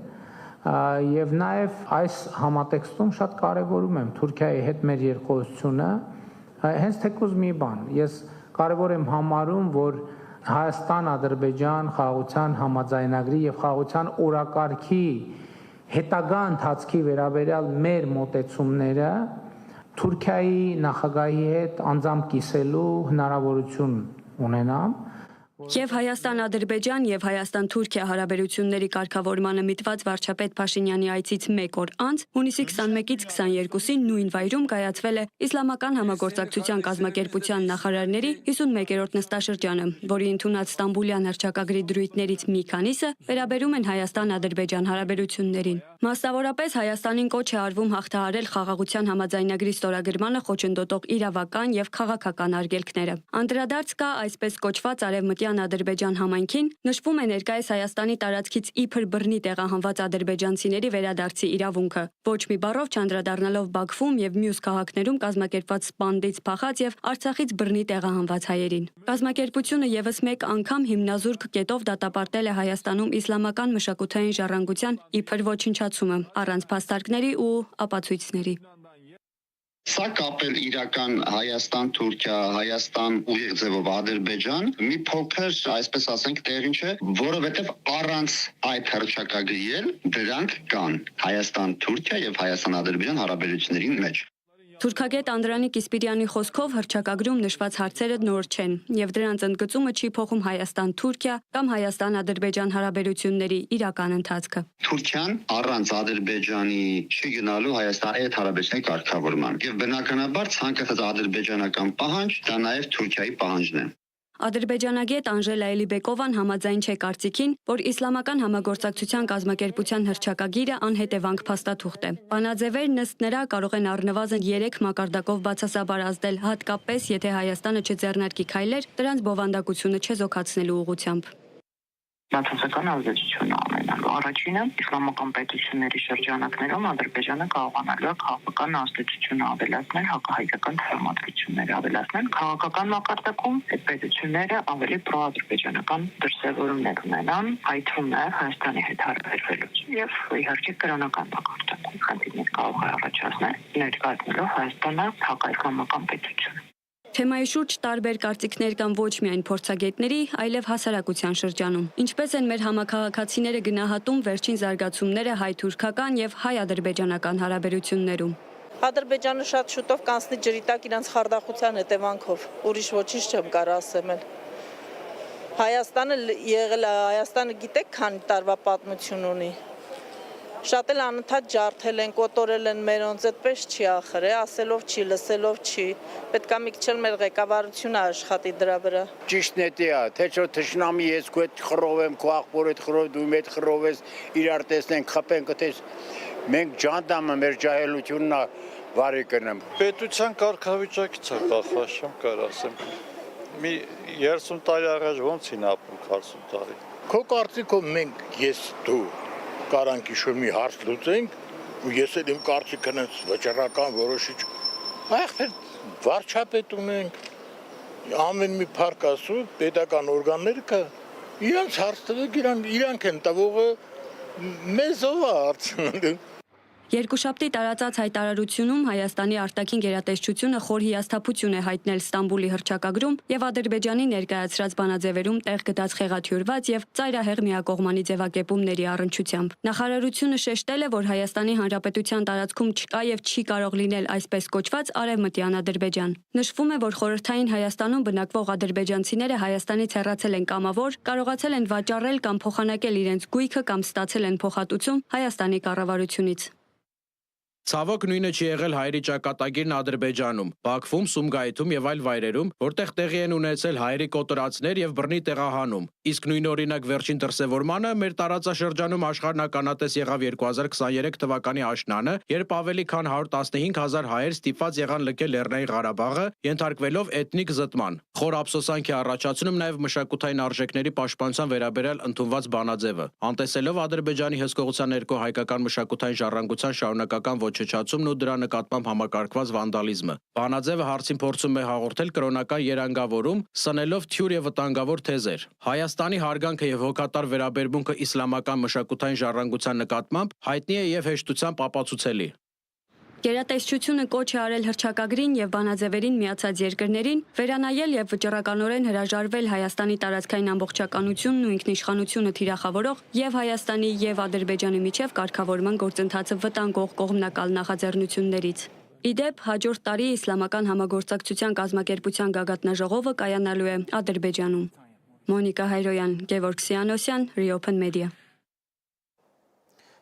եւ նաեւ այս համատեքստում շատ կարեւորում եմ Թուրքիայի հետ մեր երկխոսությունը հենց թեկուզ մի բան ես կարեւոր եմ համարում որ Հայաստան-Ադրբեջան խաղաղության համաձայնագրի եւ խաղաղության օրակարգի հետագա ընթացքի վերաբերյալ մեր մոտեցումները Թուրքիայի նախագահի հետ անձամբ կիսելու հնարավորություն ունենամ Եվ Հայաստան-Ադրբեջան եւ Հայաստան-Թուրքիա հարաբերությունների կարգավորմանը միտված վարչապետ Փաշինյանի այցից 1 օր անց հունիսի 21-ից 22-ին նույն վայրում կայացվել է Իսլամական համագործակցության կազմակերպության նախարարների 51-րդ նստաշրջանը, որի ընդունած Ստամբուլյան հռչակագրի դրույթներից մի քանիսը վերաբերում են Հայաստան-Ադրբեջան հարաբերություններին։ Մասնավորապես Հայաստանին կոչ է արվում հաղթահարել խաղաղության համաձայնագրի ստորագրմանը խոչընդոտող իրավական եւ քաղաքական արգելքները։ Անդրադարձ կա այսպես կոչված արևմտյան Ադրբեջան համայնքին, նշվում է ներկայիս Հայաստանի տարածքից իբր բռնի տեղահանված ադրբեջանցիների վերադարձի իրավունքը։ Ոչ մի բառով չանդրադառնալով Բաքվում եւ մյուս քաղաքներում կազմակերպված սպանդից փախած եւ Արցախից բռնի տեղահանված հայերին։ Կազմակերպությունը եւս մեկ անգամ հիմնազուրկ կետով դատապարտել է Հայաստանում իսլամական մշակութային ժառանգության իբր ոչնչացումը առանց փաստարկների ու ապացույցների։ Սա կապել իրական Հայաստան-Թուրքիա, Հայաստան ուղիղ ձևով Ադրբեջան մի փոքր, այսպես ասենք, տեղին չէ, որովհետև առանց այդ հռչակագրի դրանք կան Հայաստան-Թուրքիա եւ Հայաստան-Ադրբեջան հարաբերությունների մեջ։ Թուրքագետ Անդրանիկ Իսպիրյանի խոսքով հռչակագրում նշված հարցերը նոր չեն եւ դրանց ընդգծումը չի փոխում Հայաստան-Թուրքիա կամ Հայաստան-Ադրբեջան հարաբերությունների իրական ընթացքը։ Թուրքիան առանց Ադրբեջանի չի գնալու Հայաստանի հետ հարաբերությունների կարգավորման եւ բնականաբար ցանկացած ադրբեջանական պահանջ դա նաեւ Թուրքիայի պահանջն է։ Ադրբեջանագետ Անժելա Էլիբեկովան համաձայն չէ կարծիքին, որ Իսլամական համագործակցության կազմակերպության հռչակագիրը անհետևանք փաստաթուղթ է։ Բանաձևերն ըստ նրա կարող են առնվազն 3 մակարդակով բացասաբար ազդել, հատկապես եթե Հայաստանը չձեռնարկի քայլեր դրանց բովանդակությունը չեզոքացնելու ուղղությամբ։ Բացասական ազդեցություն ունենալու։ Առաջինը իսլամական պետությունների շրջանակներում Ադրբեջանը կարողանալու է քաղաքական ազդեցություն ավելացնել, հակահայկական տրամադրություններ ավելացնել։ Քաղաքական մակարդակում այդ պետությունները ավելի պրոադրբեջանական դրսևորումներ ունենան, հայթում է Հայաստանի հետ հարաբերվելուց եւ իհարկե կրոնական մակարդակում խնդիրներ կարող է առաջացնել, ներկայացնելով Հայաստանը հակաիսլամական պետություն։ Թեմայի շուրջ տարբեր կարծիքներ կան ոչ միայն փորձագետների, այլև հասարակության շրջանում։ Ինչպես են մեր համաքաղաքացիները գնահատում վերջին զարգացումները հայ-թուրքական եւ հայ-ադրբեջանական հարաբերություններում։ Ադրբեջանը շատ շուտով կանցնի ջրի տակ իրանց խարդախության հետևանքով։ Ուրիշ ոչինչ չեմ կարող ասեմ։ Հայաստանը եղել է, Հայաստանը գիտեք քանի տարվա պատմություն ունի։ Շատ էլ անընդհատ ջարդել են, կոտորել են մերոնց, այդպես չի ախր, ասելով չի, լսելով չի։ Պետք է մի քիչ մեր ղեկավարությունը աշխատի դրա վրա։ Ճիշտն է դա, թե չէ թշնամի ես քո հետ խռովեմ, քո աղբոր հետ խռով, դու իմ հետ խռովես, իրար տեսնենք, խփենք, այդպես մենք ջանդամը մեր ջահելությունն է վարի կնեմ։ Պետության կարգավիճակից է կախված, կար ասեմ։ Մի 30 տարի առաջ ոնց էին ապրում 40 տարի։ Քո կարծիքով մենք ես դու կարանք իշոր մի հարց լուծենք ու ես էլ իմ կարծիքն եմ վճռական որոշիչ այստեղ վարչապետ ունենք ամեն մի փառք ասու պետական օրգանները կա իրանց հարց տվեք իրանք են տվողը մեզով հարցնում Երկուշաբթի տարածած հայտարարությունում Հայաստանի արտաքին գերատեսչությունը խոր հիասթափություն է հայտնել Ստամբուլի հռչակագրում եւ Ադրբեջանի ներկայացրած բանաձևերում տեղ գտած խեղաթյուրված եւ ծայրահեղ միակողմանի ձևակերպումների առնչությամբ։ Նախարարությունը շեշտել է, որ Հայաստանի Հանրապետության տարածքում չկա եւ չի կարող լինել այսպես կոչված արևմտյան Ադրբեջան։ Նշվում է, որ խորհրդային Հայաստանում բնակվող ադրբեջանցիները Հայաստանից հեռացել են կամավոր, կարողացել են վաճառել կամ փոխանակել իրենց գույքը կամ ստացել են փոխհատուցում Հայաստանի կառավարությունից։ Ցավոք նույնը չի եղել հայերի ճակատագիրն Ադրբեջանում, Բաքվում, Սումգայիթում եւ այլ վայրերում, որտեղ տեղի են ունեցել հայերի կոտորածներ եւ բռնի տեղահանում։ Իսկ նույն օրինակ վերջին դրսևորմանը մեր տարածաշրջանում աշխարհն ականատես եղավ 2023 թվականի աշնանը, երբ ավելի քան 115,000 հայեր ստիպված եղան լքել Լեռնային Ղարաբաղը, ենթարկվելով էթնիկ զտման։ Խոր ափսոսանք է առաջացնում նաեւ մշակութային արժեքների պաշտպանության վերաբերյալ ընդունված բանաձևը, անտեսելով Ադրբեջանի հսկողության ներքո հայկական մշակութային ժառանգության շարունակական ոչնչացումն ու դրա նկատմամբ համակարգված վանդալիզմը։ Բանաձևը հարցին փորձում է հաղորդել կրոնական երանգավորում, սնելով թյուր եւ վտանգավոր թեզեր։ Հայաստանի հարգանքը եւ հոգատար վերաբերմունքը իսլամական մշակութային ժառանգության նկատմամբ հայտնի է եւ հեշտությամբ ապացուցելի։ Գերատեսչությունը կոչ է արել հռչակագրին եւ բանաձևերին միացած երկրներին վերանայել եւ վճռականորեն հրաժարվել Հայաստանի տարածքային ամբողջականությունն ու ինքնիշխանությունը թիրախավորող եւ Հայաստանի եւ Ադրբեջանի միջև կարգավորման գործընթացը վտանգող կողմնակալ նախաձեռնություններից։ Իդեպ հաջորդ տարի Իսլամական համագործակցության կազմակերպության գագաթնաժողովը կայանալու է Ադրբեջանում։ Մոնիկա Հայրոյան, Գևորգ Սիանոսյան, Reopen Media։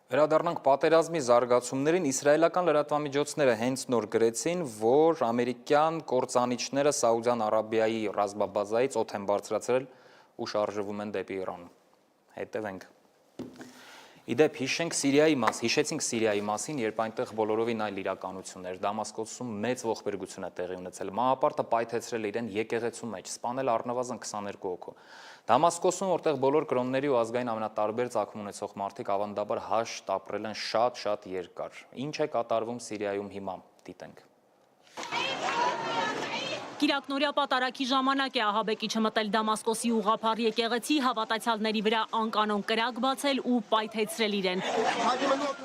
Վերադառնանք պատերազմի զարգացումներին, իսրայելական լրատվամիջոցները հենց նոր գրեցին, որ ամերիկյան կործանիչները Սաուդյան Արաբիայի ռազմաբազայից օդ են բարձրացրել ու շարժվում են դեպի Իրան։ Հետևենք։ Իդեպ հիշեցինք Սիրիայի մասին, երբ այնտեղ բոլորովին այլ իրականություն էր, Դամասկոսում մեծ ողբերգություն է տեղի ունեցել, մահապարտը պայթեցրել իրեն եկեղեցու մեջ, սպանել առնվազն 22 հոգու։ Դամասկոսում, որտեղ բոլոր կրոնների ու ազգային ամենատարբեր ծագում ունեցող մարդիկ ավանդաբար հաշտ ապրել են շատ երկար։ Ինչ է կատարվում Սիրիայում հիմա, դիտենք։ Կիրակնորյա պատարագի ժամանակ է ահաբեկիչը մտել Դամասկոսի ուղղափառ եկեղեցի, հավատացյալների վրա անկանոն կրակ բացել ու պայթեցրել իրեն։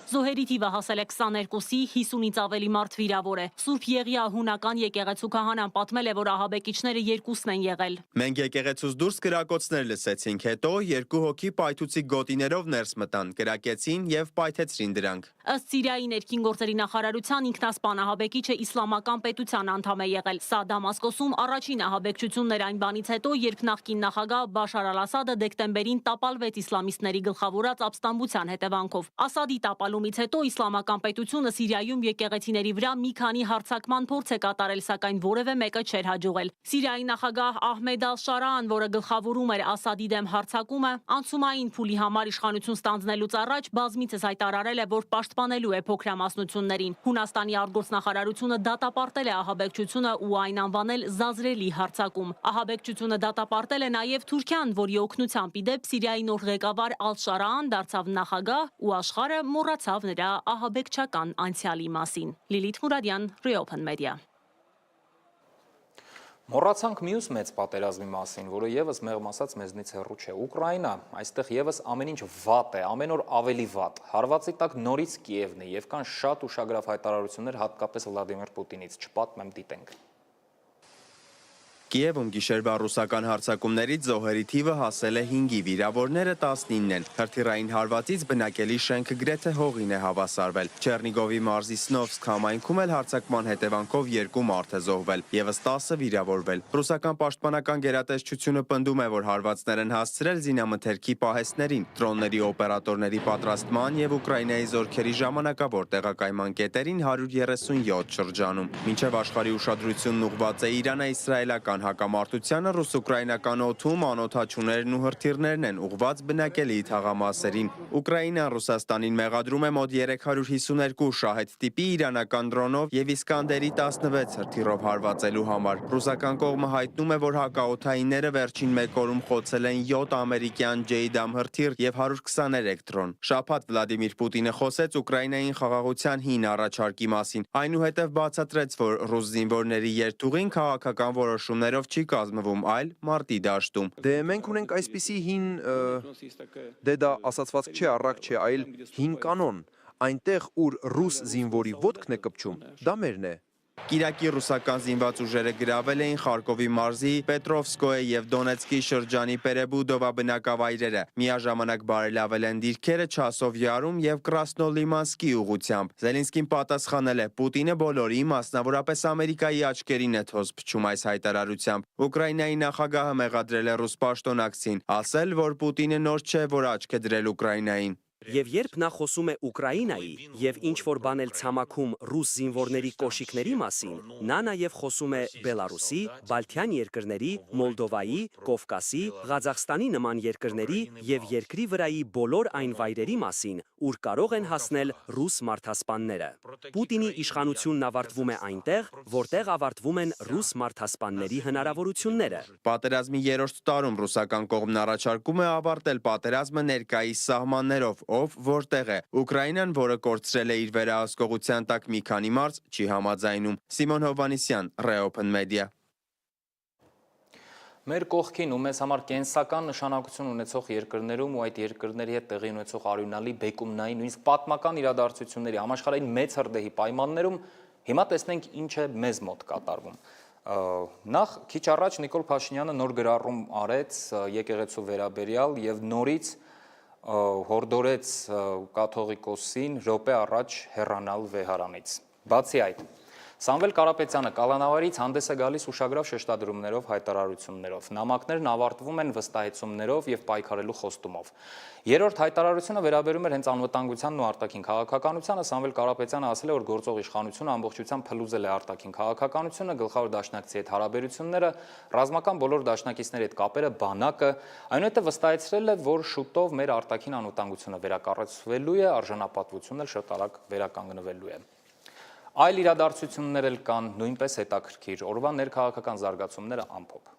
Զոհերի թիվը հասել է 22-ի, 50-ից ավելի մարդ վիրավոր է։ Սուրբ Եղիա հունական եկեղեցու քահանան պատմել է, որ ահաբեկիչները երկուսն են եղել։ Մենք եկեղեցուց դուրս կրակոցներ լսեցինք, հետո 2 հոգի պայթուցիկ գոտիներով ներս մտան, կրակեցին եւ պայթեցրին դրանք։ Ըստ Սիրիայի ներքին գործերի նախարարության ինքնասպան ահաբեկիչը իսլամական պետության անդամ է եղել։ Սա Դամասկոսում առաջին ահաբեկչությունն էր այն բանից հետո, երբ նախկին նախագահ Բաշար Ալ-Ասադը դեկտեմբերին տապալվեց իսլամիստների գլխավորած ապստամբության հետևանքով։ Ասադի տապալումից հետո իսլամական պետությունը Սիրիայում եկեղեցիների վրա մի քանի հարձակման փորձ է կատարել, սակայն որևէ մեկը չէր հաջողել։ Սիրիայի նախագահ Ահմեդ Ալ-Շարան, որը գլխավորում էր Ասադի դեմ հարձակումը, անցումային փուլի համար իշխանություն ստանձնելուց առաջ բազմիցս հայտարարել է, որ պաշտպանելու է փոքրամասնություններին։ Հունաստանի արտգործնախարարությունը դատապարտել է ահաբեկչությունը ու այն անվանել զազրելի հարձակում։ Ահաբեկչությունը դատապարտել է նաև Թուրքիան, որի օգնությամբ իդեպ Սիրիայի նոր ղեկավար Ալ-Շարան դարձավ նախագահ ու աշխարհը մոռացավ նրա ահաբեկչական անցյալի մասին։ Լիլիթ Մուրադյան, Reopen Media։ Մոռացանք մյուս մեծ պատերազմի մասին, որը եւս մեղմ ասած մեզնից հեռու չէ։ Ուկրաինա, այստեղ եւս ամեն ինչ վատ է, ամեն օր ավելի վատ։ Հարվածի տակ նորից Կիևն է եւ կան շատ ուշագրավ հայտարարություններ հատկապես Վլադիմիր Պուտինից, չպատմեմ, դիտենք։ Կիևում գիշերվա ռուսական հարձակումներից զոհերի թիվը հասել է 5-ի, վիրավորները 19 են։ Հրթիռային հարվածից բնակելի շենքը գրեթե հողին է հավասարվել։ Չեռնիգովի մարզի Սնովսկ համայնքում էլ հարձակման հետևանքով 2 մարդ է զոհվել, եւս 10-ը վիրավորվել։ Ռուսական պաշտպանական գերատեսչությունը պնդում է, որ հարվածներ են հասցրել զինամթերքի պահեստներին, դրոնների օպերատորների պատրաստման եւ Ուկրաինայի զորքերի ժամանակավոր տեղակայման կետերին 137 շրջանում։ Մինչեւ աշխարհի ուշադրությունն ուղղված է Իրան-իսրայելական հակամարտությանը, ռուս-ուկրաինական օդում անօդաչուներն ու հրթիռներն են ուղղված բնակելի թաղամասերին։ Ուկրաինան Ռուսաստանին մեղադրում է մոտ 352 շահեդ տիպի իրանական դրոնով եւ Իսկանդերի 16 հրթիռով հարվածելու համար։ Ռուսական կողմը հայտնում է, որ հակաօդայինները վերջին 1 օրում խոցել են 7 ամերիկյան JDAM հրթիռ եւ 123 դրոն։ Շաբաթ Վլադիմիր Պուտինը խոսեց Ուկրաինային խաղաղության հին առաջարկի մասին։ Այնուհետև բացատրեց, որ ռուս զինվորների երթուղին քաղաքական որոշումներ չի կազմվում, այլ մարտի դաշտում։ Դե մենք ունենք այսպիսի հին, դե դա ասացված չէ, առակ չէ, այլ հին կանոն, այնտեղ, ուր ռուս զինվորի ոտքն է կպչում, դա մերն է։ Կիրակի ռուսական զինված ուժերը գրավել էին Խարկովի մարզի Պետրովսկոյե եւ Դոնեցկի շրջանի Պերեբուդովա բնակավայրերը։ Միաժամանակ բարելավել են դիրքերը Չասով Յարում եւ Կրասնոլիմանսկի ուղությամբ։ Զելենսկին պատասխանել է. Պուտինը բոլորի, մասնավորապես Ամերիկայի աչքերին է թոզ փչում այս հայտարարությամբ։ Ուկրաինայի նախագահը մեղադրել է ռուս պաշտոնակցին, ասել, որ Պուտինը նոր չէ, որ աչք է դրել Ուկրաինային։ Եվ երբ նա խոսում է Ուկրաինայի եւ ինչ որ բան էլ ցամաքում ռուս զինվորների կոշիկների մասին, նա նաեւ խոսում է Բելարուսի, Բալթյան երկրների, Մոլդովայի, Կովկասի, Ղազախստանի նման երկրների եւ երկրի վրայի բոլոր այն վայրերի մասին, ուր կարող են հասնել ռուս մարդասպանները։ Պուտինի իշխանությունն ավարտվում է այնտեղ, որտեղ ավարտվում են ռուս մարդասպանների հնարավորությունները։ Պատերազմի 3-րդ տարում ռուսական կողմն առաջարկում է ավարտել պատերազմը ներկայիս սահմաններով, ով որտեղ է։ Ուկրաինան, որը կորցրել է իր վերահսկողության տակ մի քանի մարզ, չի համաձայնում։ Սիմոն Հովանիսյան, Reopen Media։ Մեր կողքին ու մեզ համար կենսական նշանակություն ունեցող երկրներում ու այդ երկրների հետ տեղի ունեցող արյունալի բեկումնային, նույնիսկ պատմական իրադարձությունների համաշխարհային մեծ հրդեհի պայմաններում հիմա տեսնենք ինչ է մեզ մոտ կատարվում։ Նախ քիչ առաջ Նիկոլ Փաշինյանը նոր գրառում արեց եկեղեցու վերաբերյալ եւ նորից հորդորեց կաթողիկոսին րոպե առաջ հեռանալ վեհարանից։ Բացի այդ, Սամվել Կարապետյանը կալանավարից հանդես է գալիս ուշագրավ շեշտադրումներով, հայտարարություններով։ Նամակներն ավարտվում են վստահեցումներով եւ պայքարելու խոստումով։ Երրորդ հայտարարությունը վերաբերում էր հենց անվտանգությանն ու արտաքին քաղաքականությանը։ Սամվել Կարապետյանը ասել է, որ գործող իշխանությունը ամբողջությամբ փլուզել է արտաքին քաղաքականությունը, գլխավոր դաշնակցի հետ հարաբերությունները, ռազմական բոլոր դաշնակիցների հետ կապերը, բանակը, այնուհետև վստահեցրել է, որ շուտով մեր արտաքին անվտանգությունը վերակառուցվելու է, արժանապատվությունն էլ շատ արագ վերականգնվելու է։ Այլ իրադարձություններ էլ կան նույնպես հետաքրքիր, օրվա ներքաղաքական զարգացումները ամփոփ։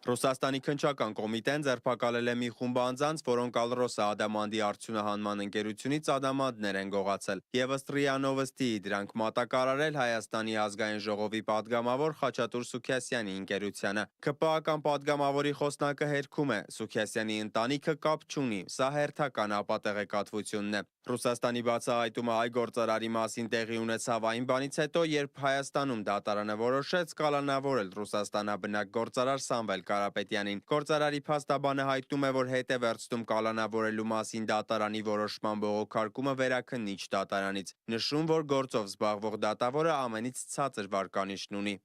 Ռուսաստանի քննչական կոմիտեն ձերբակալել է մի խումբ անձանց, որոնք Ալրոսը Ադամանդի արդյունահանման ընկերությունից ադամանդներ են գողացել։ Եվ ըստ ՌԻԱ Նովոստիի դրանք մատակարարել Հայաստանի ազգային ժողովի падգամավոր Խաչատուր Սուքիասյանի ընկերությանը։ ԿՊԱ-ական падգամավորի խոսնակը հերքում է, Սուքիասյանի ընտանիքը կապ չունի, սա հերթական ապատեղեկատվությունն է։ Ռուսաստանի բացահայտումը հայ գործարարի մասին տեղի ունեցավ այն բանից հետո, երբ Հայաստանում դատարանը որոշեց կալանավորել Ռուսաստանաբնակ գործարար Սամվել Կարապետյանին։ Գործարարի փաստաբանը հայտնում է, որ հետ է վերցնում կալանավորելու մասին դատարանի որոշման բողոքարկումը վերաքննիչ դատարանից, նշում, որ գործով զբաղվող դատավորը ամենից ցածր վարկանիշն ունի։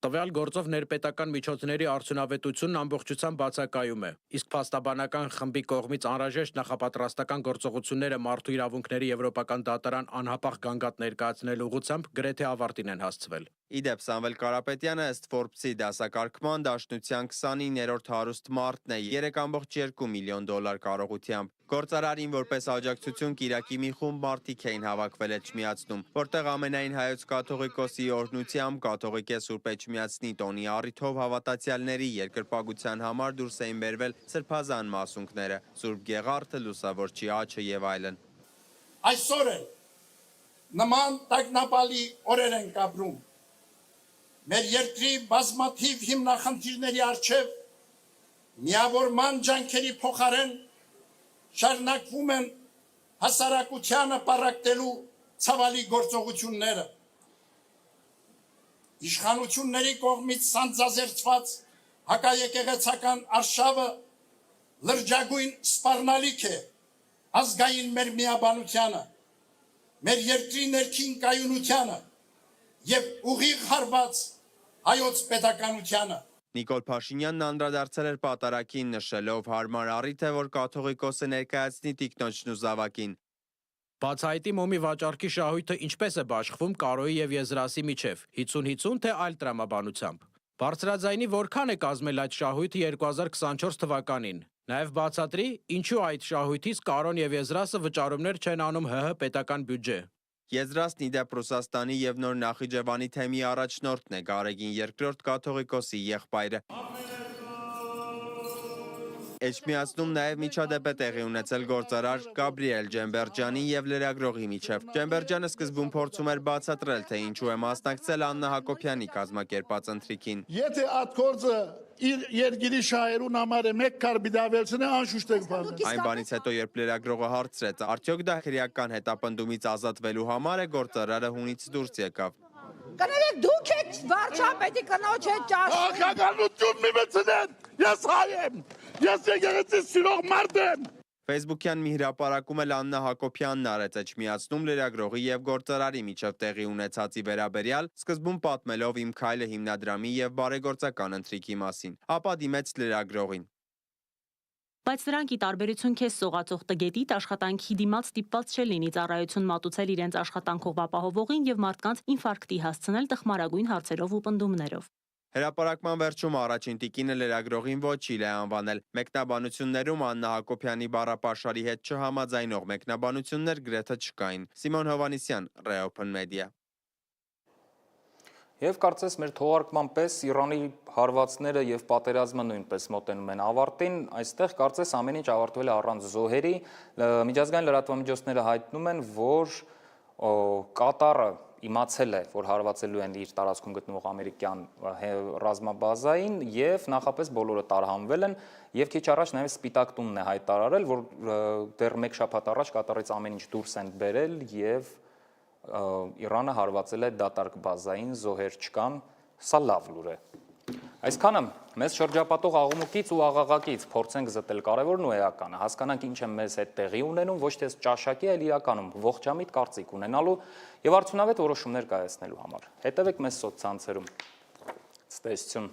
Տվյալ գործով ներպետական միջոցների արդյունավետությունն ամբողջությամբ բացակայում է, իսկ փաստաբանական խմբի կողմից անհրաժեշտ նախապատրաստական գործողությունները մարդու իրավունքների եվրոպական դատարան անհապաղ գանգատ ներկայացնելու ուղղությամբ գրեթե ավարտին են հասցվել։ Իդեպ Սամվել Կարապետյանը ըստ Forbes-ի դասակարգման դաշնության 29-րդ հարուստ մարդն է 3.2 միլիոն դոլար կարողությամբ։ Գործարարին որպես աջակցություն Կիրակի մի խումբ մարդիկ էին հավաքվել Էջմիածնում, որտեղ ամենայն հայոց կաթողիկոսի օրհնությամբ կաթողիկե Սուրբ Էջմիածնի տոնի առիթով հավատացյալների երկրպագության համար դուրս էին բերվել սրբազան մասունքները, Սուրբ Գեղարդը, Լուսավորչի աջը եւ այլն։ Այսօր է նման տագնապալի օրեր են ապրում։ Մեր երկրի բազմաթիվ հիմնախնդիրների առջև միավորման ջանքերի փոխարեն շարունակվում են հասարակությանը պառակտելու ցավալի գործողությունները։ Իշխանությունների կողմից սանձազերծված հակաեկեղեցական արշավը լրջագույն սպառնալիք է ազգային մեր միաբանությանը, մեր երկրի ներքին կայունությանը եւ ուղիղ հարված հայոց պետականությանը։ Նիկոլ Փաշինյանն անդրադարձել էր պատարագին, նշելով հարմար առիթ է, որ կաթողիկոսը ներկայացնի տիկնոջն ու զավակին։ Բացահայտի մոմի վաճառքի շահույթը ինչպես է բաշխվում Կարոյի եւ Եզրասի միջև, 50-50 թե այլ տրամաբանությամբ։ Բարձրաձայնի որքան է կազմել այդ շահույթը 2024 թվականին։ Նաեւ բացատրի, ինչու այդ շահույթից Կարոն եւ Եզրասը վճարումներ չեն անում ՀՀ պետական բյուջե։ Եզրասն իդեպ Ռուսաստանի եւ Նոր Նախիջևանի թեմի առաջնորդն է, Գարեգին II կաթողիկոսի եղբայրը։ Էջմիածնում նաև միջադեպ է տեղի ունեցել գործարար Գաբրիել Ջեմբերջյանի եւ լրագրողի միջև։ Ջեմբերջյանը սկզբում փորձում էր բացատրել, թե ինչու է մասնակցել Աննա Հակոբյանի կազմակերպած ընթրիքին։ Եթե այդ գործը իր երկրի շահերուն համար է մեկ կարբիդավելցնե անշուշտ է բանը։ Այն բանից հետո, երբ լրագրողը հարցրեց, արդյոք դա քրեական հետապնդումից ազատվելու համար է, գործարարը հունից դուրս եկավ։ Կներեք դուք եք վարչապետի կնոջ հետ ճաշ։ Քաղաքականություն մի մտցնեն։ Ես հայ եմ։ Ես եկեղեցի սիրող մարդ եմ։ Facebook-յան մի հրապարակում էլ Աննա Հակոբյանն արեց Էջմիածնում լրագրողի եւ գործարարի միջև տեղի ունեցածի վերաբերյալ, սկզբում պատմելով Իմ քայլը հիմնադրամի եւ բարեգործական ընթրիքի մասին, ապա դիմեց լրագրողին։ Բայց նրանք ի տարբերություն քեզ սողացող տգետիտ աշխատանքի դիմաց ստիպված չլինի ծառայություն մատուցել իրենց աշխատանքով ապահովողին եւ մարդկանց ինֆարկտի հասցնել տխմարագույն հարցերով ու պնդումներով։ Հրապարակման վերջում առաջին տիկինը լրագրողին ոչիլ է անվանել։ Մեկնաբանություններում Աննա Հակոբյանի բառապաշարի հետ չհամաձայնող մեկնաբանություններ գրեթե չկային։ Սիմոն Հովանիսյան, Reopen Media։ Եվ կարծես մեր թողարկման պես Իրանի հարվածները եւ պատերազմը նույնպես մոտենում են ավարտին, այստեղ կարծես ամեն ինչ ավարտվել է առանց զոհերի, միջազգային լրատվամիջոցները հայտնում են, որ Կատարը իմացել է, որ հարվածելու են իր տարածքում գտնվող ամերիկյան ռազմաբազային եւ նախապես բոլորը տարհանվել են եւ քիչ առաջ նաեւ Սպիտակ տունն է հայտարարել, որ դեռ 1 շաբաթ առաջ Կատարից ամեն ինչ դուրս են բերել եւ Իրանը հարվածել է դատարկ բազային, զոհեր չկան, սա լավ լուր է։ Այսքանը մեզ շրջապատող աղմուկից ու աղաղակից փորձենք զտել կարևորն ու էականը, հասկանանք ինչ է մեզ հետ տեղի ունենում, ոչ թե ճաշակի, այլ իրականում ողջամիտ կարծիք ունենալու եւ արդյունավետ որոշումներ կայացնելու համար։ Հետևեք մեզ սոցցանցերում։ Ցտեսություն։